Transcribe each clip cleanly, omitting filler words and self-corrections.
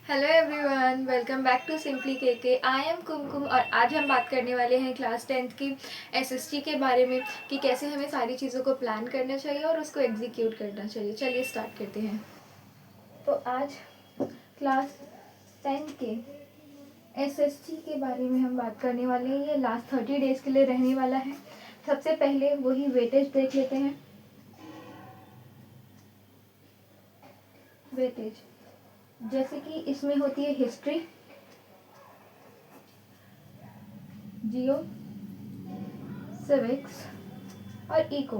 Hello everyone, welcome back to Simply K. I M कुमकुम और आज हम बात करने वाले हैं क्लास 10th की एसएसटी के बारे में कि कैसे हमें सारी चीज़ों को प्लान करना चाहिए और उसको एग्जीक्यूट करना चाहिए। चलिए स्टार्ट करते हैं। तो आज क्लास 10th के एसएसटी के बारे में हम बात करने वाले हैं। ये लास्ट 30 डेज़ के लिए रहने वाला है। सबसे पहले वही वेटेज देख लेते हैं। वेटेज जैसे कि इसमें होती है हिस्ट्री, जियो, सिविक्स और इको।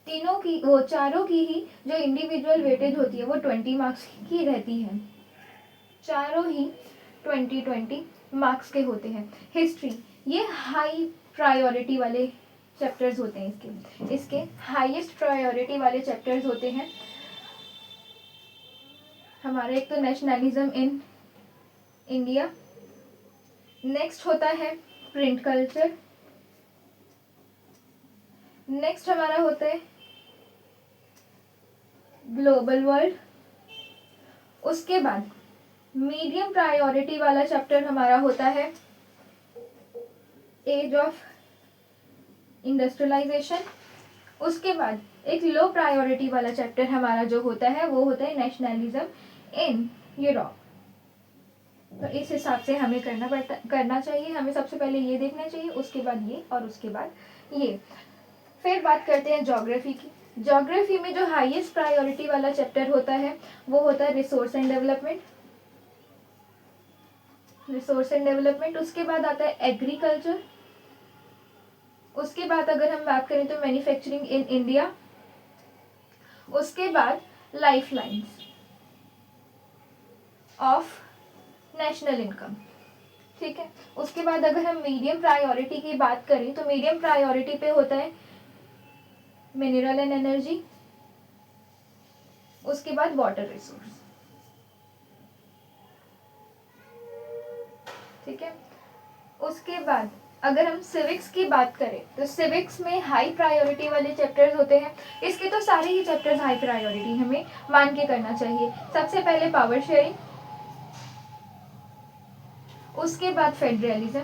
तीनों की वो चारों की ही जो इंडिविजुअल वेटेज होती है वो 20 मार्क्स की रहती है। चारों ही 20-20 मार्क्स के होते हैं। हिस्ट्री ये हाई प्रायोरिटी वाले चैप्टर्स होते हैं। इसके हाईएस्ट प्रायोरिटी वाले चैप्टर्स होते हैं हमारे। एक तो नेशनलिज्म इन इंडिया, नेक्स्ट होता है प्रिंट कल्चर, नेक्स्ट हमारा होता है ग्लोबल वर्ल्ड। उसके बाद मीडियम प्रायोरिटी वाला चैप्टर हमारा होता है एज ऑफ इंडस्ट्रियलाइजेशन। उसके बाद एक लो प्रायोरिटी वाला चैप्टर हमारा जो होता है वो होता है नेशनलिज्म इन यूरोप। तो इस हिसाब से हमें करना चाहिए। हमें सबसे पहले ये देखना चाहिए, उसके बाद ये और उसके बाद ये। फिर बात करते हैं ज्योग्राफी की। ज्योग्राफी में जो हाईएस्ट प्रायोरिटी वाला चैप्टर होता है वो होता है रिसोर्स एंड डेवलपमेंट। उसके बाद आता है एग्रीकल्चर। उसके बाद अगर हम बात करें तो मैन्युफैक्चरिंग इन इंडिया। उसके बाद life lines of national income. ठीक है। उसके बाद अगर हम मीडियम प्रायोरिटी की बात करें तो मीडियम प्रायोरिटी पे होता है मिनरल एंड एनर्जी। उसके बाद वाटर रिसोर्स। ठीक है। उसके बाद अगर हम सिविक्स की बात करें तो सिविक्स में हाई प्रायोरिटी वाले चैप्टर्स होते हैं। इसके तो सारे ही चैप्टर्स हाई प्रायोरिटी हमें मान के करना चाहिए। सबसे पहले पावर शेयरिंग, उसके बाद फेडरलिज्म,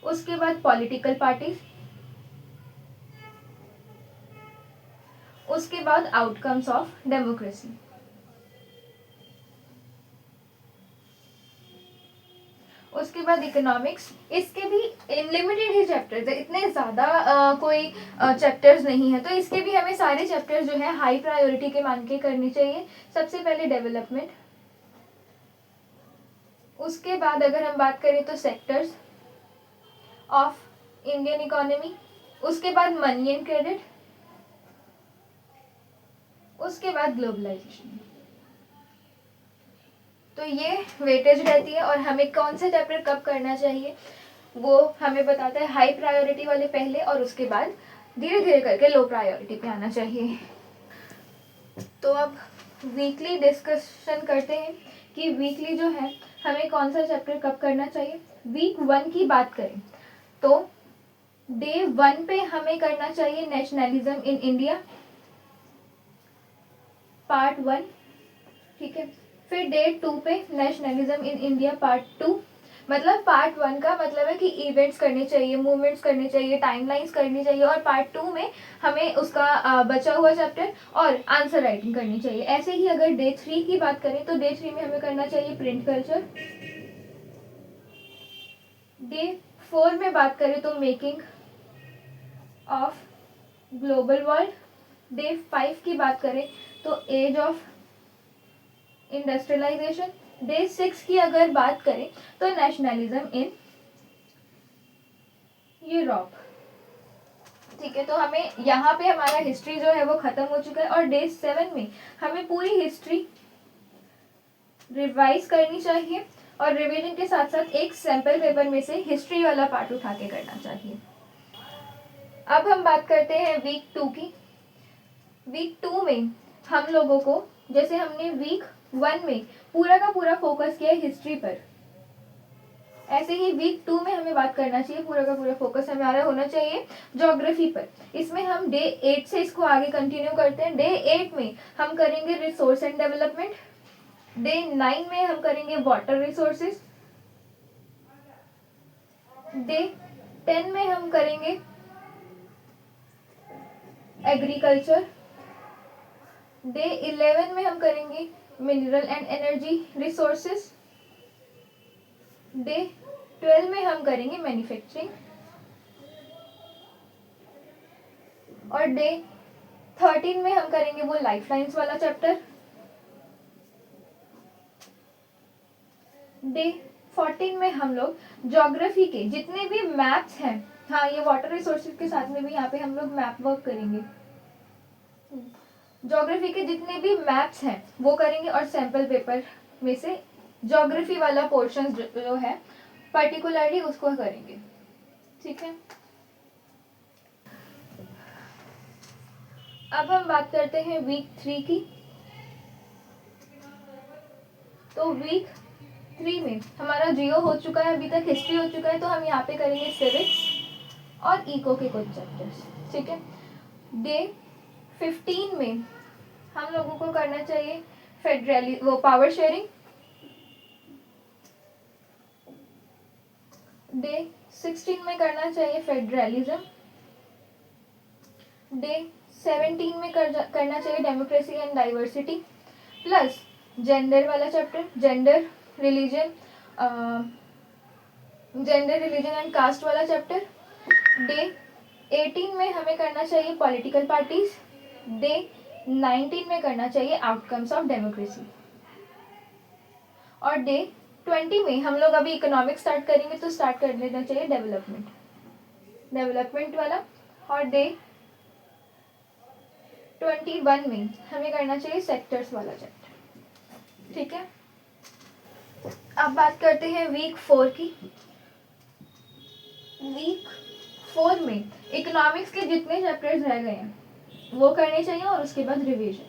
उसके बाद पॉलिटिकल पार्टीज, उसके बाद आउटकम्स ऑफ डेमोक्रेसी। उसके बाद इकोनॉमिक्स। इसके भी लिमिटेड ही चैप्टर्स है, इतने ज़्यादा कोई चैप्टर्स नहीं है। तो इसके भी हमें सारे चैप्टर्स जो है हाई प्रायोरिटी के मान के करने चाहिए। सबसे पहले डेवलपमेंट, उसके बाद अगर हम बात करें तो सेक्टर्स ऑफ इंडियन इकोनॉमी, उसके बाद मनी एंड क्रेडिट, उसके बाद ग्लोबलाइजेशन। तो ये वेटेज रहती है और हमें कौन सा चैप्टर कब करना चाहिए वो हमें बताता है। हाई प्रायोरिटी वाले पहले और उसके बाद धीरे धीरे करके लो प्रायोरिटी पे आना चाहिए। तो अब वीकली डिस्कशन करते हैं कि वीकली जो है हमें कौन सा चैप्टर कब करना चाहिए। वीक 1 की बात करें तो डे 1 पे हमें करना चाहिए नेशनलिज्म इन इंडिया पार्ट 1। ठीक है। फिर डे 2 पे नेशनलिज्म इन इंडिया पार्ट 2। मतलब पार्ट 1 का मतलब है कि इवेंट्स करने चाहिए, मूवमेंट्स करने चाहिए, टाइमलाइंस करनी चाहिए, और पार्ट 2 में हमें उसका बचा हुआ चैप्टर और आंसर राइटिंग करनी चाहिए। ऐसे ही अगर डे 3 की बात करें तो डे 3 में हमें करना चाहिए प्रिंट कल्चर। डे 4 में बात करें तो making of global world. Day 5 की बात करें तो एज ऑफ इंडस्ट्रियलाइजेशन। डे 6 की अगर बात करें तो नेशनलिज्म इन यूरोप। ठीक है। तो हमें यहाँ पे हमारा हिस्ट्री जो है वो खत्म हो चुका है और डे 7 में हमें पूरी हिस्ट्री रिवाइज करनी चाहिए और रिवीजन के साथ साथ एक सैंपल पेपर में से हिस्ट्री वाला पार्ट उठा के करना चाहिए। अब हम बात करते हैं वीक 2 की। वीक 2 में हम लोगों को, जैसे हमने वीक 1 में पूरा का पूरा फोकस किया हिस्ट्री पर, ऐसे ही वीक 2 में हमें बात करना चाहिए, पूरा का पूरा फोकस हमारा होना चाहिए ज्योग्राफी पर। इसमें हम डे 8 से इसको आगे कंटिन्यू करते हैं। डे 8 में हम करेंगे रिसोर्स एंड डेवलपमेंट। डे 9 में हम करेंगे वाटर रिसोर्सेज। डे 10 में हम करेंगे एग्रीकल्चर। डे 11 में हम करेंगे mineral and energy resources. Day 12 में हम करेंगे मैन्युफैक्चरिंग। और डे 13 में हम करेंगे वो लाइफलाइंस वाला चैप्टर। डे 14 में हम लोग ज्योग्राफी के जितने भी मैप्स हैं, हाँ ये वाटर रिसोर्सेज के साथ में भी यहाँ पे हम लोग मैप वर्क करेंगे। ज्योग्राफी के जितने भी मैप्स हैं वो करेंगे, और सैंपल पेपर में से ज्योग्राफी वाला पोर्शन जो है पर्टिकुलरली उसको करेंगे। ठीक है, अब हम बात करते हैं वीक 3 की। तो वीक 3 में हमारा जियो हो चुका है, अभी तक हिस्ट्री हो चुका है, तो हम यहाँ पे करेंगे सिविक्स और इको के कुछ चैप्टर्स। ठीक है, डे 15 में हम लोगों को करना चाहिए वो पावर शेयरिंग। डे 16 में करना चाहिए फेडरलिज्म। डे 17 में करना चाहिए democracy and diversity plus gender वाला chapter, gender religion and caste वाला चैप्टर। डे 18 में हमें करना चाहिए पॉलिटिकल पार्टीज। डे 19 में करना चाहिए आउटकम्स ऑफ डेमोक्रेसी। और डे 20 में हम लोग अभी इकोनॉमिक्स स्टार्ट करेंगे, तो स्टार्ट कर लेना चाहिए डेवलपमेंट वाला। और डे 21 में हमें करना चाहिए सेक्टर्स वाला चैप्टर। ठीक है, अब बात करते हैं वीक 4 की। वीक 4 में इकोनॉमिक्स के जितने चैप्टर्स रह गए हैं वो करने चाहिए, और उसके बाद रिवीजन।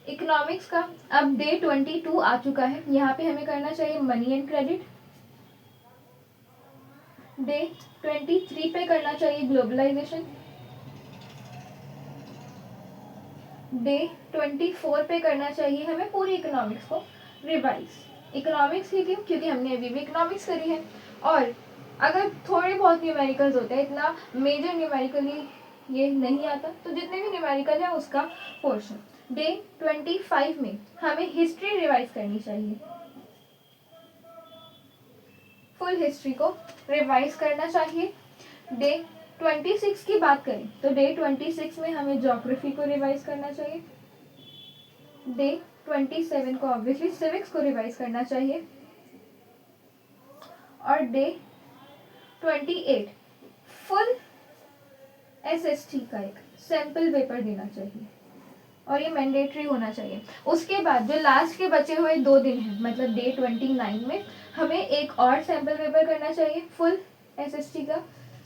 इकोनॉमिक्स का अब डे 22 आ चुका है, यहाँ पे हमें करना चाहिए मनी एंड क्रेडिट। डे 23 पे करना चाहिए ग्लोबलाइजेशन। डे 24 पे करना चाहिए हमें पूरी इकोनॉमिक्स को रिवाइज। इकोनॉमिक्स ही क्यों? क्योंकि हमने अभी भी इकोनॉमिक्स करी है, और अगर थोड़े बहुत न्यूमेरिकल्स होते हैं, इतना मेजर न्यूमेरिकली ये नहीं आता, तो जितने भी न्यूमेरिकल है उसका पोर्शन। डे 25 में हमें हिस्ट्री रिवाइज करनी चाहिए, फुल हिस्ट्री को रिवाइज करना चाहिए। डे 26 की बात करें तो डे 26 में हमें ज्योग्राफी को रिवाइज करना चाहिए। डे 27 को ऑब्वियसली सिविक्स को रिवाइज करना चाहिए। और डे 28 फुल एसएसटी का एक सैंपल पेपर देना चाहिए, और ये मैंडेटरी होना चाहिए। उसके बाद जो लास्ट के बचे हुए 2 दिन हैं, मतलब डे 29 में हमें एक और सैंपल पेपर करना चाहिए फुल एसएसटी का,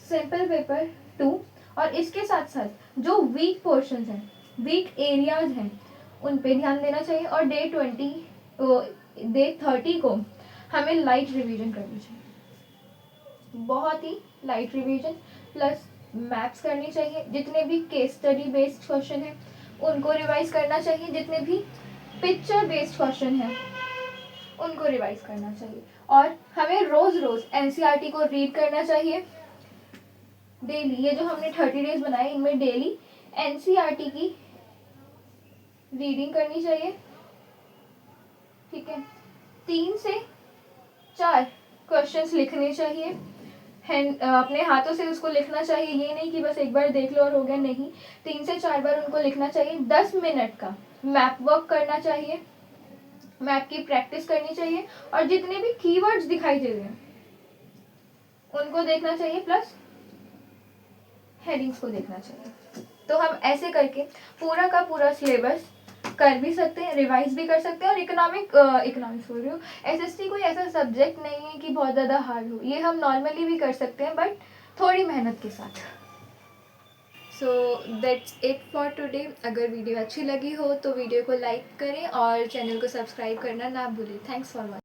सैंपल पेपर 2। और इसके साथ साथ जो वीक पोर्शंस हैं, वीक एरियाज हैं, उन पे ध्यान देना चाहिए। और डे 30 को हमें लाइट रिवीजन करनी चाहिए, बहुत ही लाइट रिवीजन, प्लस मैप्स करनी चाहिए। जितने भी केस स्टडी बेस्ड क्वेश्चन हैं उनको रिवाइज करना चाहिए, जितने भी पिक्चर बेस्ड क्वेश्चन हैं उनको रिवाइज करना चाहिए। और हमें रोज रोज एनसीईआरटी को रीड करना चाहिए डेली। ये जो हमने 30 डेज बनाए, इनमें डेली एनसीईआरटी की रीडिंग करनी चाहिए। ठीक है, 3 से 4 क्वेश्चंस लिखने चाहिए, अपने हाथों से उसको लिखना चाहिए। ये नहीं कि बस एक बार देख लो और हो गया, नहीं, 3 से 4 बार उनको लिखना चाहिए। 10 मिनट का मैप वर्क करना चाहिए, मैप की प्रैक्टिस करनी चाहिए, और जितने भी कीवर्ड्स दिखाई दे रहे हैं उनको देखना चाहिए, प्लस हेडिंग्स को देखना चाहिए। तो हम ऐसे करके पूरा का पूरा सिलेबस कर भी सकते हैं, रिवाइज भी कर सकते हैं। और इकोनॉमिक्स बोल रही हूँ, एसएसटी कोई ऐसा सब्जेक्ट नहीं है कि बहुत ज़्यादा हार्ड हो, ये हम नॉर्मली भी कर सकते हैं, बट थोड़ी मेहनत के साथ। So that's it for today. अगर वीडियो अच्छी लगी हो तो वीडियो को लाइक करें और चैनल को सब्सक्राइब करना ना भूलें। Thanks for watching.